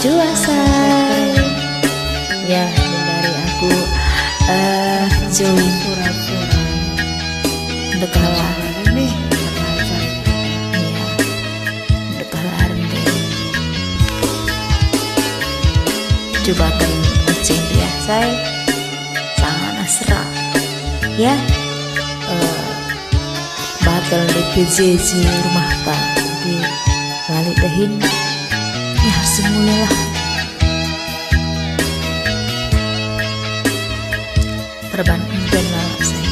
Jua say. Ya, dari aku Joy surat-surat Dekala. ini Iya, Dekala Arende. Coba kan acing dia say. Sangat asra. Ya. Batal di PJJ rumah tangga di balik dahin. Ya harus mulailah. Perban dan lalap saya.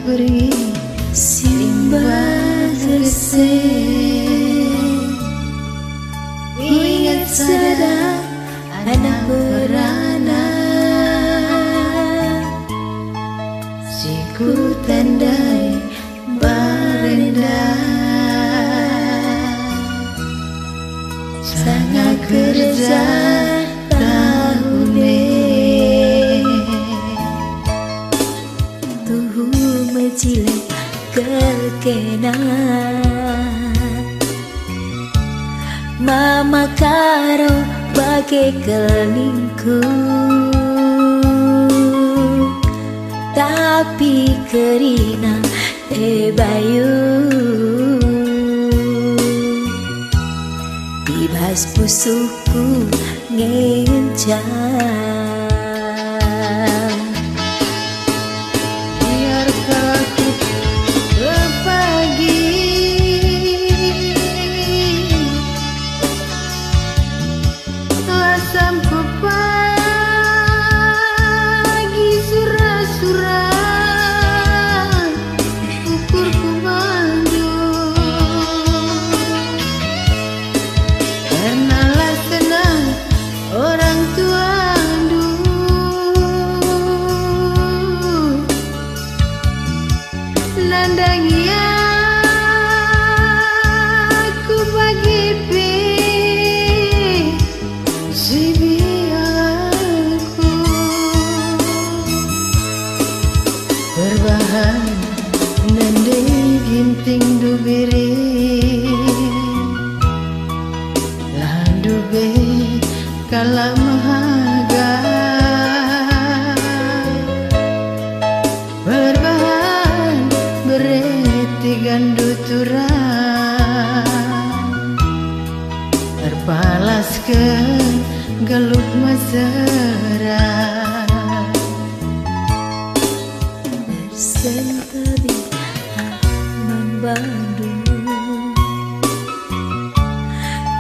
beri Simbah tersih ku ingat sedang anak beranak siku tandai barenda sangat kerja cilik kekena mama karo bagai kelingku tapi kerina bayu bibas pusuku ngencang nandangi aku bagi si biarku berbahan nandai ginting dubiri lahan dube kala mahaga gandu turang terbalaskan gelut mesra bersentabi membandung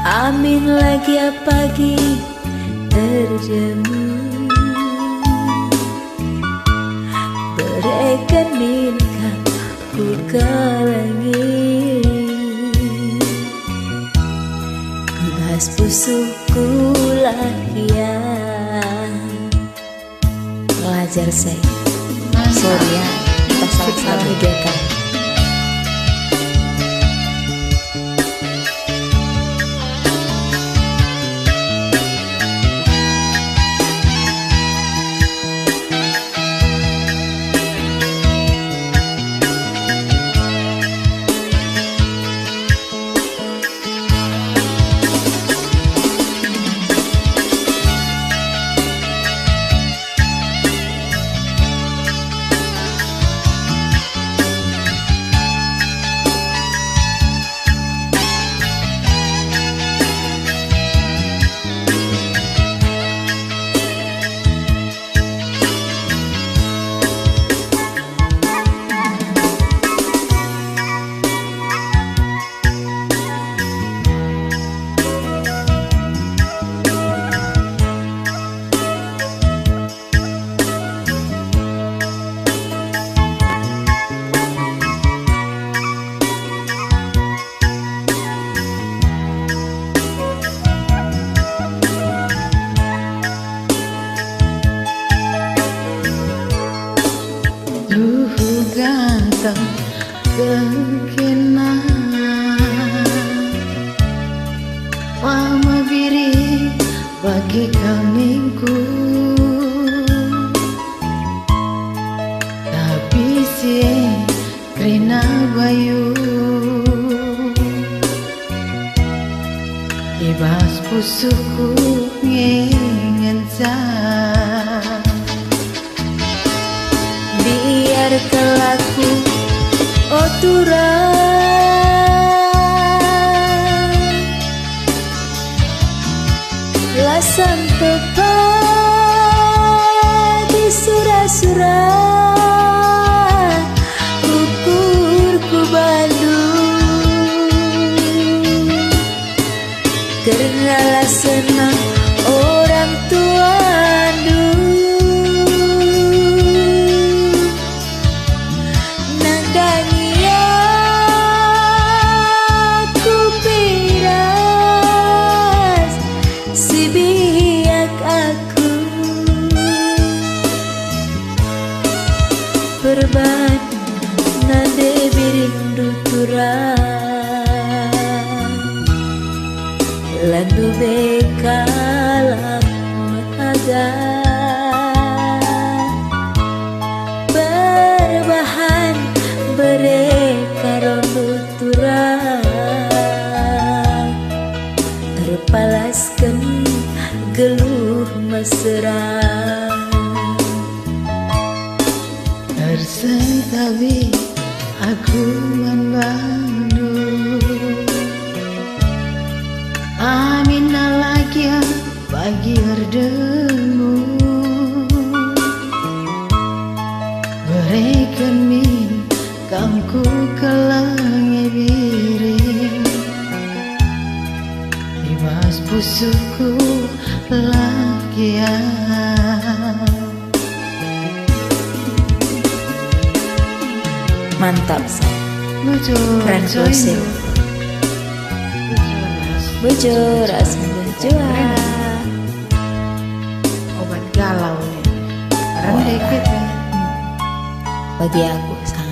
amin lagi pagi terjemu berekeninkan ku kalangi bibas pusuku lahian pelajar saya sorry ya kita salah-salah bedakan. datang kekena mama biri bagi kamingku tapi si krina bayu ibas pusuku ngenca biar kelaku oturan lasan tepat di surah-surah ukurku Bandung karena lah senang orang tua perban nade biring duturan landu bekalam aga berbahan berekaron duturan terpalaskan geluh mesra tersentawi aku membandu amin alagia bagi ardemu berikan min kamku kelangi biring ibas pusuku lagia mantap keren closing bojo ras berjuang obat galau nih rendek gitu bagi aku